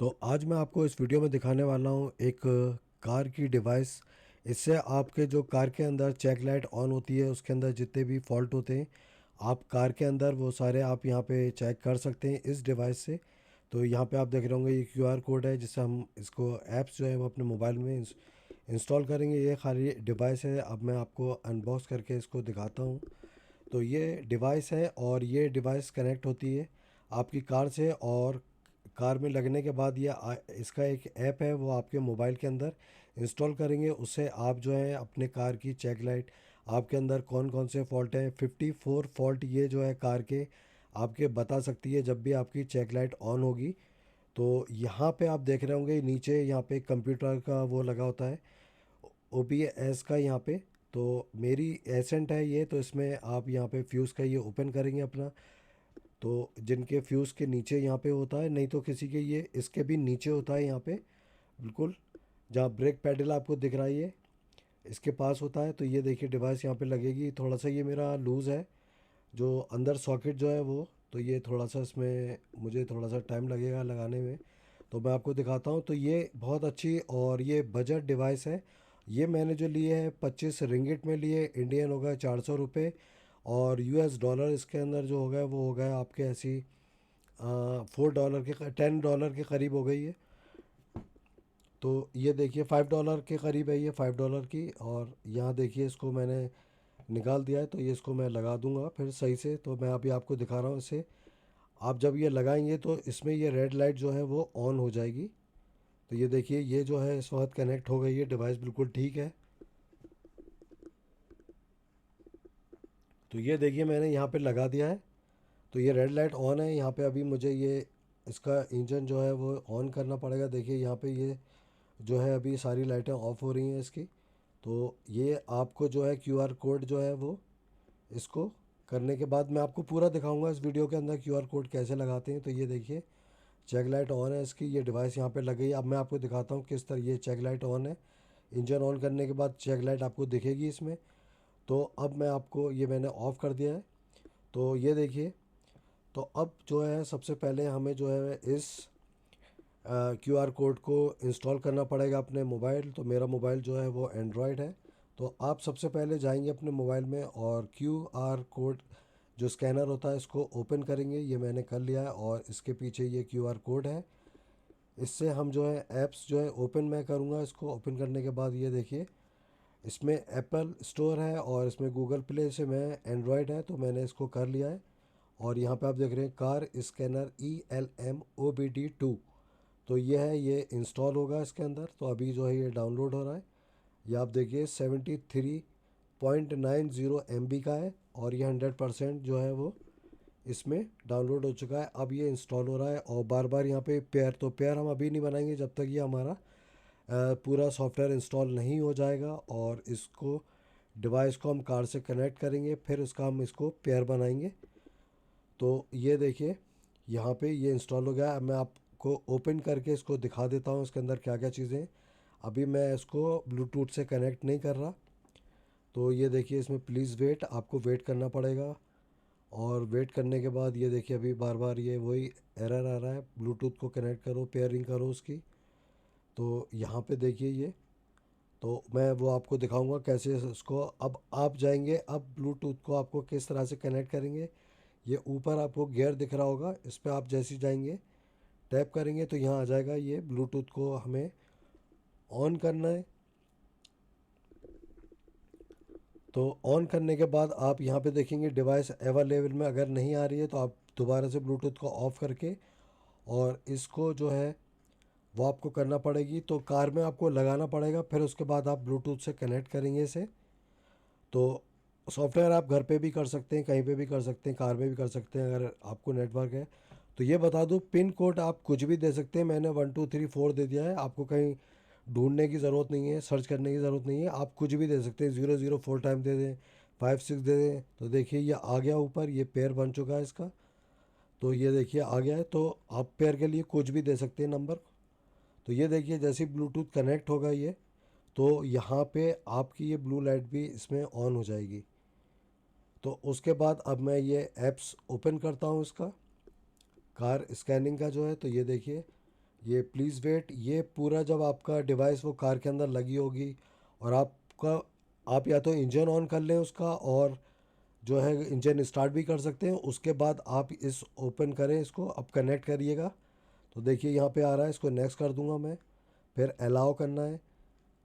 तो आज मैं आपको इस वीडियो में दिखाने वाला हूँ एक कार की डिवाइस। इससे आपके जो कार के अंदर चेक लाइट ऑन होती है उसके अंदर जितने भी फॉल्ट होते हैं आप कार के अंदर वो सारे आप यहाँ पे चेक कर सकते हैं इस डिवाइस से। तो यहाँ पे आप देख रहे होंगे ये क्यूआर कोड है जिससे हम इसको ऐप्स जो है वो अपने मोबाइल में इंस्टॉल करेंगे। ये खाली डिवाइस है। अब मैं आपको अनबॉक्स करके इसको दिखाता हूँ। तो ये डिवाइस है और ये डिवाइस कनेक्ट होती है आपकी कार से, और कार में लगने के बाद इसका एक ऐप है वो आपके मोबाइल के अंदर इंस्टॉल करेंगे। उससे आप जो है अपने कार की चेक लाइट, आपके अंदर कौन कौन से फॉल्ट हैं, 54 फॉल्ट ये जो है कार के आपके बता सकती है जब भी आपकी चेक लाइट ऑन होगी। तो यहाँ पे आप देख रहे होंगे नीचे यहाँ पे कंप्यूटर का वो लगा होता है OBS का यहाँ पे। तो मेरी एसेंट है ये, तो इसमें आप यहाँ पे फ्यूज़ का ये ओपन करेंगे अपना। तो जिनके फ्यूज़ के नीचे यहाँ पे होता है, नहीं तो किसी के ये इसके भी नीचे होता है यहाँ पे बिल्कुल, जहाँ ब्रेक पैडल आपको दिख रहा है ये इसके पास होता है। तो ये देखिए डिवाइस यहाँ पे लगेगी। थोड़ा सा ये मेरा लूज़ है जो अंदर सॉकेट जो है वो, तो ये थोड़ा सा इसमें मुझे थोड़ा सा टाइम लगेगा लगाने में। तो मैं आपको दिखाता हूँ। तो ये बहुत अच्छी और ये बजट डिवाइस है। ये मैंने जो लिए है 25 रिंगिट में लिए, इंडियन होगा 400 रुपये, और US डॉलर इसके अंदर जो होगा वो होगा आपके ऐसी $4 के, $10 के करीब हो गई है। तो ये देखिए $5 के करीब है ये, $5 की। और यहाँ देखिए इसको मैंने निकाल दिया है। तो ये इसको मैं लगा दूंगा फिर सही से। तो मैं अभी आपको दिखा रहा हूँ इसे। आप जब ये लगाएंगे तो इसमें ये रेड लाइट जो है वो ऑन हो जाएगी। तो ये देखिए ये जो है इस वक्त कनेक्ट हो गई है, डिवाइस बिल्कुल ठीक है। तो ये देखिए मैंने यहाँ पे लगा दिया है। तो ये रेड लाइट ऑन है यहाँ पे। अभी मुझे ये इसका इंजन जो है वो ऑन करना पड़ेगा। देखिए यहाँ पे ये जो है अभी सारी लाइटें ऑफ हो रही हैं इसकी। तो ये आपको जो है क्यूआर कोड जो है वो इसको करने के बाद मैं आपको पूरा दिखाऊंगा इस वीडियो के अंदर क्यूआर कोड कैसे लगाते हैं। तो ये देखिए चेक लाइट ऑन है इसकी, ये डिवाइस यहाँ पे लग गई। अब मैं आपको दिखाता हूँ किस तरह ये चेक लाइट ऑन है। इंजन ऑन करने के बाद चेक लाइट आपको दिखेगी इसमें। तो अब मैं आपको ये मैंने ऑफ़ कर दिया है। तो ये देखिए। तो अब जो है सबसे पहले हमें जो है इस क्यूआर कोड को इंस्टॉल करना पड़ेगा अपने मोबाइल। तो मेरा मोबाइल जो है वो एंड्रॉयड है। तो आप सबसे पहले जाएंगे अपने मोबाइल में और क्यूआर कोड जो स्कैनर होता है इसको ओपन करेंगे। ये मैंने कर लिया है और इसके पीछे ये क्यूआर कोड है। इससे हम जो है ऐप्स जो है ओपन मैं करूँगा। इसको ओपन करने के बाद ये देखिए इसमें एप्पल स्टोर है और इसमें गूगल प्ले से मैं एंड्रॉयड है तो मैंने इसको कर लिया है। और यहाँ पे आप देख रहे हैं कार स्कैनर ELMOBD2। तो ये है, ये इंस्टॉल होगा इसके अंदर। तो अभी जो है ये डाउनलोड हो रहा है। ये आप देखिए 73.90 MB का है और ये 100% जो है वो इसमें डाउनलोड हो चुका है। अब ये इंस्टॉल हो रहा है और बार बार यहाँ पे पेयर, तो पेयर हम अभी नहीं बनाएंगे जब तक ये हमारा पूरा सॉफ्टवेयर इंस्टॉल नहीं हो जाएगा। और इसको डिवाइस को हम कार से कनेक्ट करेंगे फिर उसका हम इसको पेयर बनाएंगे। तो ये देखिए यहाँ पे ये इंस्टॉल हो गया। अब मैं आपको ओपन करके इसको दिखा देता हूँ इसके अंदर क्या क्या चीज़ें हैं। अभी मैं इसको ब्लूटूथ से कनेक्ट नहीं कर रहा। तो ये देखिए इसमें प्लीज़ वेट, आपको वेट करना पड़ेगा। और वेट करने के बाद ये देखिए अभी बार बार ये वही एरर आ रहा है, ब्लूटूथ को कनेक्ट करो, पेयरिंग करो उसकी। तो यहाँ पे देखिए ये, तो मैं वो आपको दिखाऊंगा कैसे इसको। अब आप जाएंगे, अब ब्लूटूथ को आपको किस तरह से कनेक्ट करेंगे। ये ऊपर आपको गियर दिख रहा होगा, इस पर आप जैसे ही जाएंगे टैप करेंगे तो यहाँ आ जाएगा। ये ब्लूटूथ को हमें ऑन करना है। तो ऑन करने के बाद आप यहाँ पे देखेंगे डिवाइस अवेलेबल में अगर नहीं आ रही है तो आप दोबारा से ब्लूटूथ को ऑफ़ करके और इसको जो है वो आपको करना पड़ेगी। तो कार में आपको लगाना पड़ेगा, फिर उसके बाद आप ब्लूटूथ से कनेक्ट करेंगे इसे। तो सॉफ्टवेयर आप घर पे भी कर सकते हैं, कहीं पे भी कर सकते हैं, कार में भी कर सकते हैं अगर आपको नेटवर्क है। तो ये बता दूं पिन कोड आप कुछ भी दे सकते हैं। मैंने 1 2 3 4 दे दिया है। आपको कहीं ढूंढने की ज़रूरत नहीं है, सर्च करने की ज़रूरत नहीं है। आप कुछ भी दे सकते हैं, 0 0 4 टाइम दे दें, 5 6 दे दें। तो देखिए ये आ गया ऊपर, ये पेयर बन चुका है इसका। तो ये देखिए आ गया है। तो आप पेयर के लिए कुछ भी दे सकते हैं नंबर। तो ये देखिए जैसे ब्लूटूथ कनेक्ट होगा ये, तो यहाँ पे आपकी ये ब्लू लाइट भी इसमें ऑन हो जाएगी। तो उसके बाद अब मैं ये ऐप्स ओपन करता हूँ इसका कार स्कैनिंग का जो है। तो ये देखिए ये प्लीज़ वेट, ये पूरा जब आपका डिवाइस वो कार के अंदर लगी होगी और आपका आप या तो इंजन ऑन कर लें उसका, और जो है इंजन स्टार्ट भी कर सकते हैं, उसके बाद आप इस ओपन करें इसको, अब कनेक्ट करिएगा। तो देखिए यहाँ पे आ रहा है, इसको नेक्स्ट कर दूंगा मैं, फिर अलाउ करना है।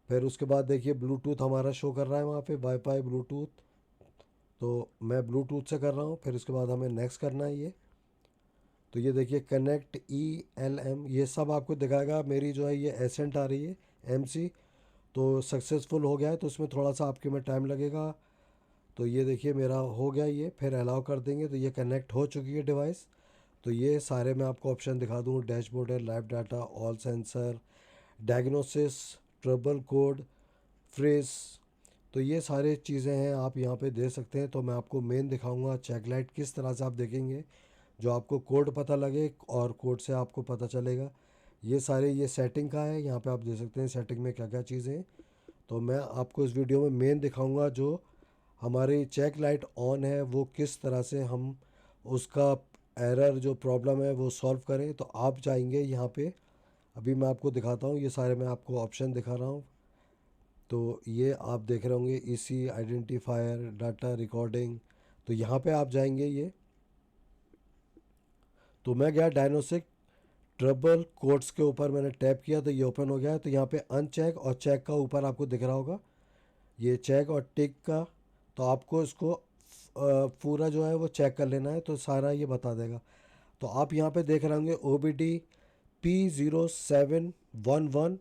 फिर उसके बाद देखिए ब्लूटूथ हमारा शो कर रहा है वहाँ पे, वाईफाई ब्लूटूथ, तो मैं ब्लूटूथ से कर रहा हूँ। फिर उसके बाद हमें नेक्स्ट करना है ये। तो ये देखिए कनेक्ट ELM, ये सब आपको दिखाएगा। मेरी जो है ये एसेंट आ रही है MC, तो सक्सेसफुल हो गया है, तो इसमें थोड़ा सा आपके में टाइम लगेगा। तो ये देखिए मेरा हो गया ये, फिर अलाउ कर देंगे तो ये कनेक्ट हो चुकी है डिवाइस। तो ये सारे मैं आपको ऑप्शन दिखा दूँ, डैशबोर्ड है, live data, all sensor, diagnosis, trouble code, phrase, तो ये सारे चीज़ें हैं आप यहाँ पे दे सकते हैं। तो मैं आपको मेन दिखाऊंगा चेक लाइट किस तरह से आप देखेंगे, जो आपको कोड पता लगे और कोड से आपको पता चलेगा। ये सारे ये सेटिंग का है, यहाँ पे आप दे सकते हैं सेटिंग में क्या क्या चीज़ें हैं। तो मैं आपको इस वीडियो में मेन दिखाऊंगा जो हमारी चेक लाइट ऑन है वो किस तरह से हम उसका एरर जो प्रॉब्लम है वो सॉल्व करें। तो आप जाएंगे यहाँ पे, अभी मैं आपको दिखाता हूँ, ये सारे मैं आपको ऑप्शन दिखा रहा हूँ। तो ये आप देख रहे होंगे EC आइडेंटिफायर, डाटा रिकॉर्डिंग, तो यहाँ पे आप जाएंगे ये। तो मैं गया डायग्नोस्टिक ट्रबल कोड्स के ऊपर, मैंने टैप किया तो ये ओपन हो गया है। तो यहाँ पे अनचेक और चेक का ऊपर आपको दिख रहा होगा, ये चेक और टिक का। तो आपको इसको पूरा जो है वो चेक कर लेना है, तो सारा ये बता देगा। तो आप यहाँ पे देख रहे होंगे OBD P0711,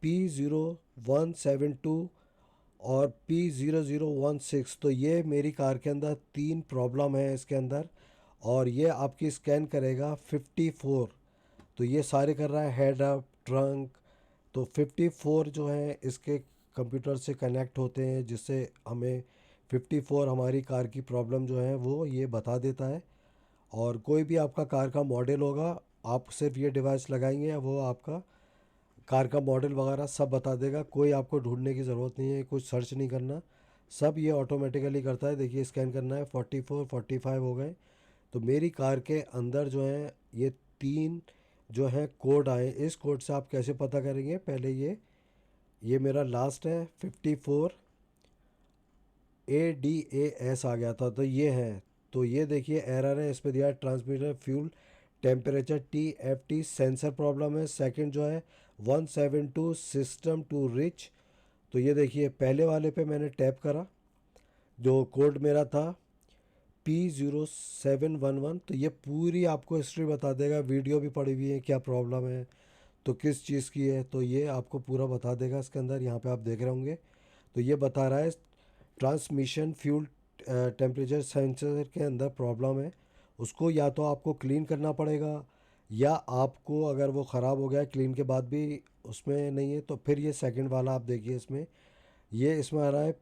P0172 और P0016। तो ये मेरी कार के अंदर 3 प्रॉब्लम है इसके अंदर, और ये आपकी स्कैन करेगा 54। तो ये सारे कर रहा है, हेड अप, ट्रंक। तो 54 जो है इसके कंप्यूटर से कनेक्ट होते हैं, जिससे हमें 54 हमारी कार की प्रॉब्लम जो है वो ये बता देता है। और कोई भी आपका कार का मॉडल होगा, आप सिर्फ ये डिवाइस लगाएंगे वो आपका कार का मॉडल वगैरह सब बता देगा। कोई आपको ढूंढने की ज़रूरत नहीं है, कुछ सर्च नहीं करना, सब ये ऑटोमेटिकली करता है। देखिए स्कैन करना है, 44 45 हो गए। तो मेरी कार के अंदर जो है ये 3 जो है कोड आए। इस कोड से आप कैसे पता करेंगे, पहले ये मेरा लास्ट है 54 ADAS आ गया था, तो ये है। तो ये देखिए एरर है, इस पर दिया है transmitter fuel temperature TFT sensor problem है। सेकंड जो है 172 सिस्टम टू रिच। तो ये देखिए पहले वाले पे मैंने टैप करा, जो कोड मेरा था P0711, तो ये पूरी आपको हिस्ट्री बता देगा, वीडियो भी पड़ी हुई है क्या प्रॉब्लम है, तो किस चीज़ की है, तो ये आपको पूरा बता देगा इसके अंदर। यहाँ पे आप देख रहे होंगे, तो ये बता रहा है ट्रांसमिशन फ्यूल टेम्परेचर सेंसर के अंदर प्रॉब्लम है। उसको या तो आपको क्लीन करना पड़ेगा, या आपको अगर वो ख़राब हो गया क्लीन के बाद भी उसमें नहीं है, तो फिर ये सेकंड वाला आप देखिए इसमें, ये इसमें आ रहा है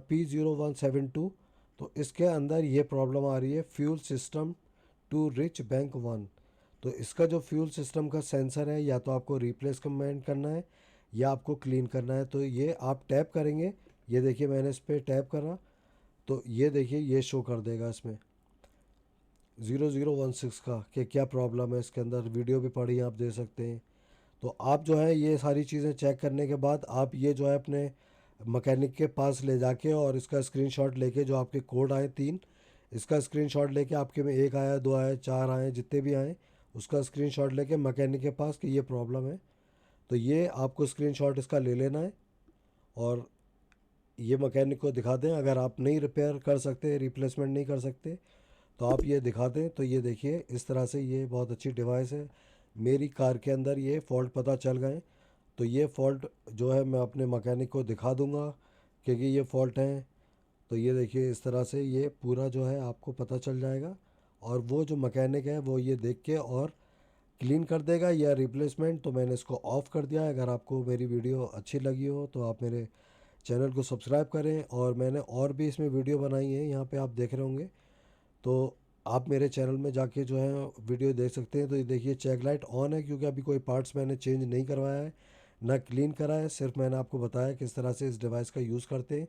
P0172। तो इसके अंदर ये प्रॉब्लम आ रही है fuel system too rich bank 1। तो इसका जो फ्यूल सिस्टम का सेंसर है, या तो आपको रिप्लेस कमेंट करना है या आपको क्लीन करना है। तो ये आप टैप करेंगे, ये देखिए मैंने इस पर टैप करा, तो ये देखिए ये शो कर देगा इसमें 0016 का कि क्या प्रॉब्लम है इसके अंदर। वीडियो भी पड़ी आप दे सकते हैं। तो आप जो है ये सारी चीज़ें चेक करने के बाद आप ये जो है अपने मैकेनिक के पास ले जाके और इसका स्क्रीनशॉट लेके, जो आपके कोड आए 3, इसका स्क्रीनशॉट लेके, आपके में 1 आया, 2 आए, 4 आए, जितने भी आए, उसका स्क्रीनशॉट लेके मैकेनिक के पास कि ये प्रॉब्लम है। तो ये आपको स्क्रीनशॉट इसका ले लेना है और ये मैकेनिक को दिखा दें। अगर आप नहीं रिपेयर कर सकते, रिप्लेसमेंट नहीं कर सकते, तो आप ये दिखा दें। तो ये देखिए इस तरह से ये बहुत अच्छी डिवाइस है। मेरी कार के अंदर ये फ़ॉल्ट पता चल गए, तो ये फ़ॉल्ट जो है मैं अपने मैकेनिक को दिखा दूंगा क्योंकि ये फ़ॉल्ट हैं। तो ये देखिए इस तरह से ये पूरा जो है आपको पता चल जाएगा, और वो जो मैकेनिक है वो ये देख के और क्लीन कर देगा या रिप्लेसमेंट। तो मैंने इसको ऑफ़ कर दिया है। अगर आपको मेरी वीडियो अच्छी लगी हो तो आप मेरे चैनल को सब्सक्राइब करें, और मैंने और भी इसमें वीडियो बनाई है, यहाँ पे आप देख रहे होंगे। तो आप मेरे चैनल में जाके जो है वीडियो देख सकते हैं। तो ये देखिए चेक लाइट ऑन है, क्योंकि अभी कोई पार्ट्स मैंने चेंज नहीं करवाया है, ना क्लीन करा है, सिर्फ मैंने आपको बताया किस तरह से इस डिवाइस का यूज़ करते हैं।